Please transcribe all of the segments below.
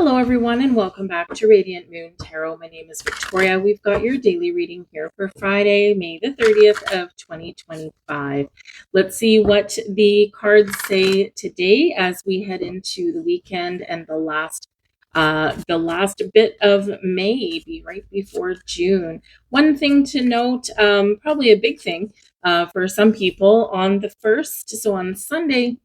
Hello, everyone, and welcome back to Radiant Moon Tarot. My name is Victoria. We've got your daily reading here for Friday, May the 30th of 2025. Let's see what the cards say today as we head into the weekend and the last bit of May, be right before June. One thing to note, probably a big thing for some people on the 1st, so on Sunday,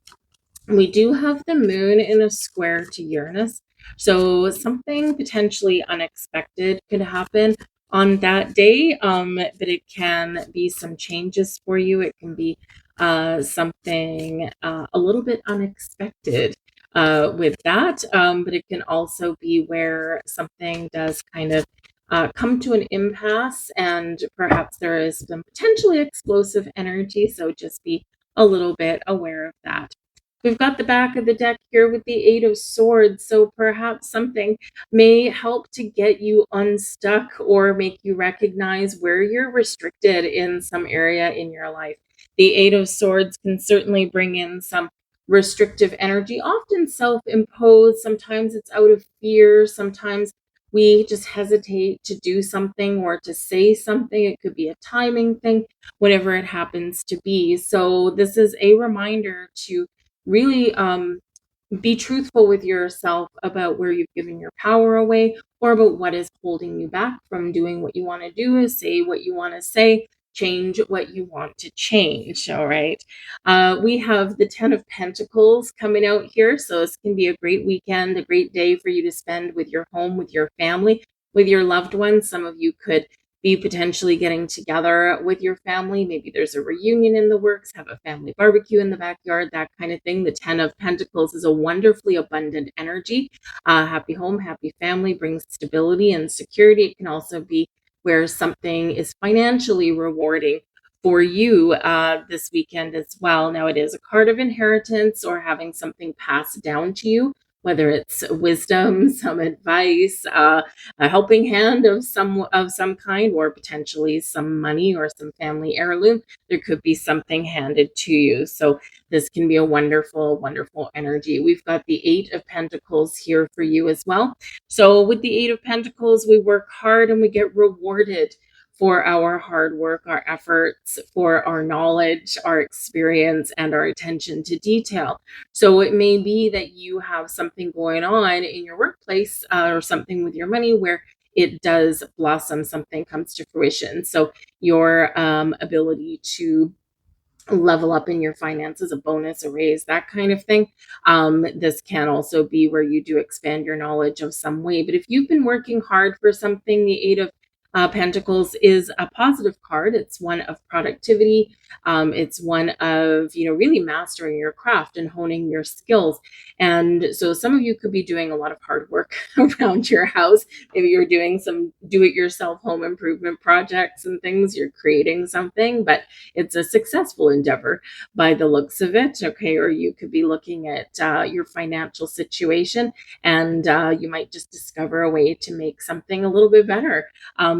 we do have the moon in a square to Uranus. So something potentially unexpected could happen on that day, but it can be some changes for you. It can be something a little bit unexpected with that, but it can also be where something does kind of come to an impasse, and perhaps there is some potentially explosive energy. So just be a little bit aware of that. We've got the back of the deck here with the Eight of Swords, so perhaps something may help to get you unstuck or make you recognize where you're restricted in some area in your life. The Eight of Swords can certainly bring in some restrictive energy, often self-imposed. Sometimes it's out of fear. Sometimes we just hesitate to do something or to say something. It could be a timing thing, whatever it happens to be. So this is a reminder to really be truthful with yourself about where you've given your power away, or about what is holding you back from doing what you want to do, say what you want to say, change what you want to change. All right. We have the 10 of Pentacles coming out here. So this can be a great weekend, a great day for you to spend with your home, with your family, with your loved ones. Some of you could be potentially getting together with your family. Maybe there's a reunion in the works, have a family barbecue in the backyard, that kind of thing. The 10 of Pentacles is a wonderfully abundant energy. Happy home, happy family brings stability and security. It can also be where something is financially rewarding for you this weekend as well. Now, it is a card of inheritance or having something passed down to you, whether it's wisdom, some advice, a helping hand of some kind, or potentially some money or some family heirloom. There could be something handed to you. So this can be a wonderful, wonderful energy. We've got the Eight of Pentacles here for you as well. So with the Eight of Pentacles, we work hard and we get rewarded for our hard work, our efforts, for our knowledge, our experience, and our attention to detail. So it may be that you have something going on in your workplace or something with your money where it does blossom, something comes to fruition. So your ability to level up in your finances, a bonus, a raise, that kind of thing. This can also be where you do expand your knowledge of some way. But if you've been working hard for something, the Eight of Pentacles is a positive card. It's one of productivity. It's one of, really mastering your craft and honing your skills. And so some of you could be doing a lot of hard work around your house. Maybe you're doing some do-it-yourself home improvement projects and things. You're creating something, but it's a successful endeavor by the looks of it. Okay. Or you could be looking at your financial situation, and you might just discover a way to make something a little bit better.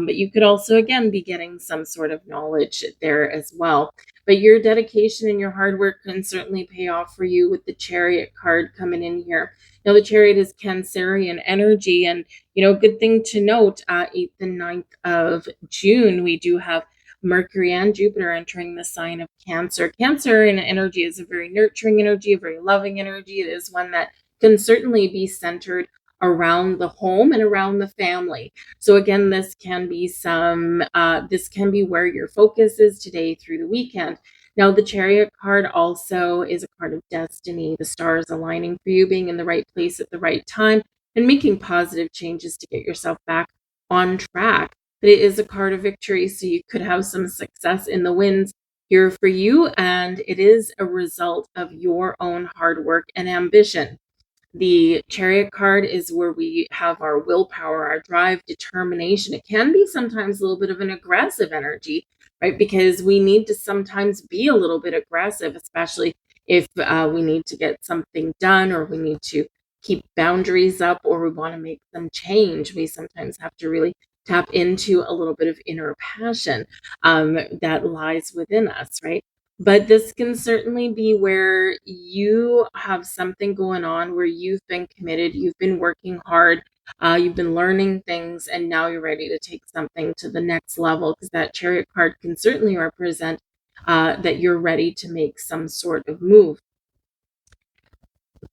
But you could also, again, be getting some sort of knowledge there as well. But your dedication and your hard work can certainly pay off for you with the Chariot card coming in here. Now, the Chariot is Cancerian energy, and, good thing to note, 8th and 9th of June, we do have Mercury and Jupiter entering the sign of Cancer. Cancer in energy is a very nurturing energy, a very loving energy. It is one that can certainly be centered around the home and around the family. So again, this can be where your focus is today through the weekend. Now, the Chariot card also is a card of destiny, the stars aligning for you, being in the right place at the right time, and making positive changes to get yourself back on track. But it is a card of victory, so you could have some success in the wins here for you, and it is a result of your own hard work and ambition. The Chariot card is where we have our willpower, our drive, determination. It can be sometimes a little bit of an aggressive energy, right? Because we need to sometimes be a little bit aggressive, especially if we need to get something done, or we need to keep boundaries up, or we want to make them change. We sometimes have to really tap into a little bit of inner passion that lies within us, right? But this can certainly be where you have something going on where you've been committed, you've been working hard, you've been learning things, and now you're ready to take something to the next level, because that Chariot card can certainly represent that you're ready to make some sort of move.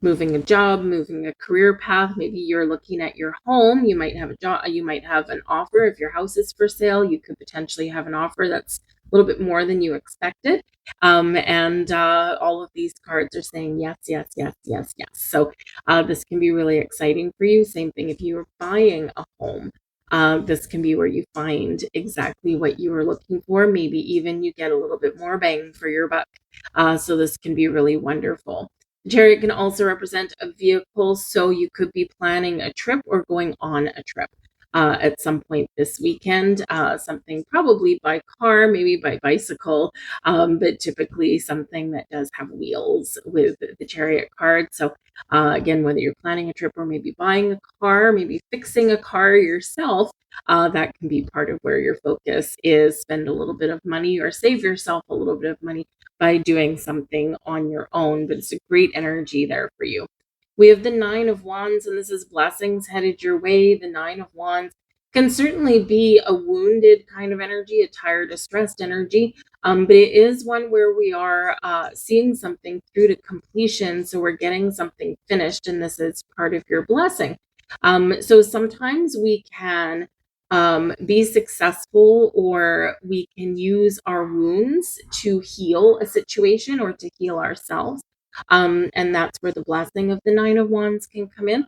Moving a job, moving a career path. Maybe you're looking at your home. You might have a job, you might have an offer. If your house is for sale, you could potentially have an offer that's a little bit more than you expected. And all of these cards are saying yes, yes, yes, yes, yes. So this can be really exciting for you. Same thing if you are buying a home. This can be where you find exactly what you were looking for. Maybe even you get a little bit more bang for your buck. So this can be really wonderful. Chariot can also represent a vehicle, so you could be planning a trip or going on a trip at some point this weekend. Something probably by car, maybe by bicycle, but typically something that does have wheels with the Chariot card. So again, whether you're planning a trip or maybe buying a car, maybe fixing a car yourself, that can be part of where your focus is. Spend a little bit of money or save yourself a little bit of money by doing something on your own, but it's a great energy there for you. We have the Nine of Wands, and this is blessings headed your way. The Nine of Wands can certainly be a wounded kind of energy, a tired, distressed energy, but it is one where we are seeing something through to completion. So we're getting something finished, and this is part of your blessing. So sometimes we can be successful, or we can use our wounds to heal a situation or to heal ourselves. And that's where the blessing of the Nine of Wands can come in.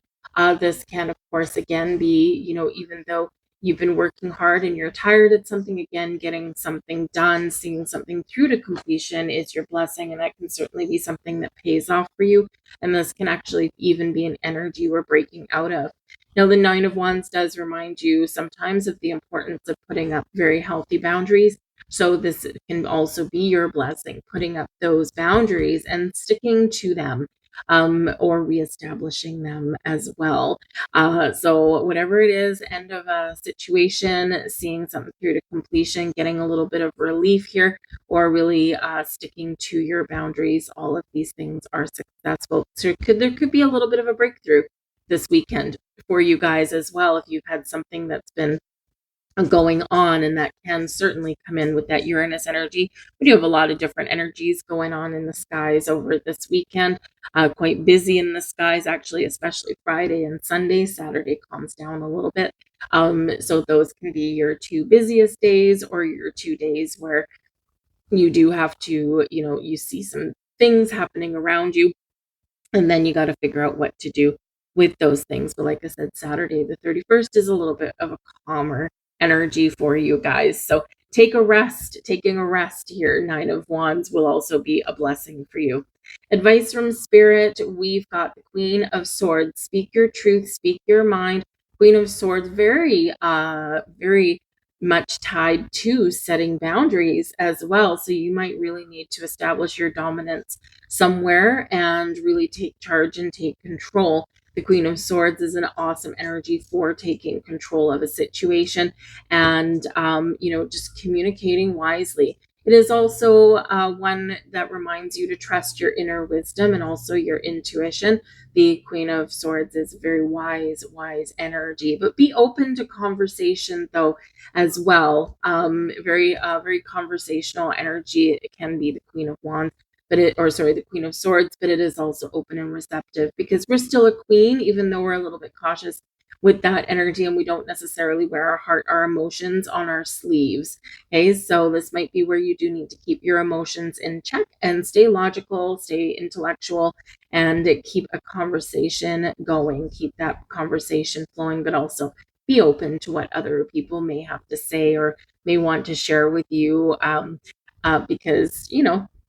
This can, of course, again be, even though you've been working hard and you're tired at something, again, getting something done, seeing something through to completion is your blessing. And that can certainly be something that pays off for you. And this can actually even be an energy we're breaking out of. Now, the Nine of Wands does remind you sometimes of the importance of putting up very healthy boundaries. So this can also be your blessing, putting up those boundaries and sticking to them, or reestablishing them as well. So whatever it is, end of a situation, seeing something through to completion, getting a little bit of relief here, or really sticking to your boundaries, all of these things are successful. So there could be a little bit of a breakthrough this weekend for you guys as well, if you've had something that's been going on, and that can certainly come in with that Uranus energy. We do have a lot of different energies going on in the skies over this weekend. Quite busy in the skies, actually, especially Friday and Sunday. Saturday calms down a little bit. So those can be your two busiest days, or your 2 days where you do have to, you see some things happening around you, and then you got to figure out what to do with those things. But like I said, Saturday, the 31st, is a little bit of a calmer energy for you guys. So take a rest. Taking a rest here, Nine of Wands, will also be a blessing for you. Advice from Spirit, we've got the Queen of Swords. Speak your truth, speak your mind. Queen of Swords, very much tied to setting boundaries as well. So you might really need to establish your dominance somewhere and really take charge and take control. The Queen of Swords is an awesome energy for taking control of a situation and, just communicating wisely. It is also one that reminds you to trust your inner wisdom and also your intuition. The Queen of Swords is very wise energy, but be open to conversation though as well. Very conversational energy. It can be the Queen of Wands, the Queen of Swords, but it is also open and receptive, because we're still a queen, even though we're a little bit cautious with that energy, and we don't necessarily wear our heart, our emotions on our sleeves. Okay, so this might be where you do need to keep your emotions in check and stay logical, stay intellectual, and keep a conversation going, keep that conversation flowing, but also be open to what other people may have to say or may want to share with you, because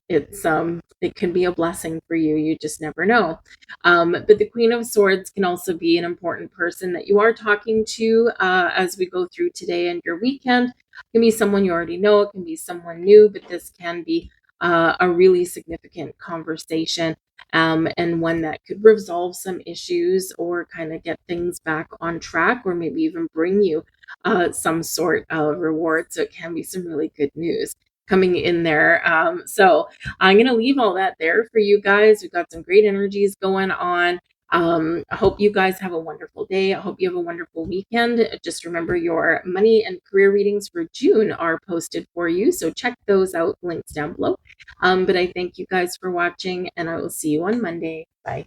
it can be a blessing for you. You just never know. But the Queen of Swords can also be an important person that you are talking to as we go through today and your weekend. It can be someone you already know. It can be someone new, but this can be a really significant conversation, and one that could resolve some issues or kind of get things back on track, or maybe even bring you some sort of reward. So it can be some really good news. coming in there. So I'm going to leave all that there for you guys. We've got some great energies going on. I hope you guys have a wonderful day. I hope you have a wonderful weekend. Just remember, your money and career readings for June are posted for you, so check those out, links down below. But I thank you guys for watching, and I will see you on Monday. Bye.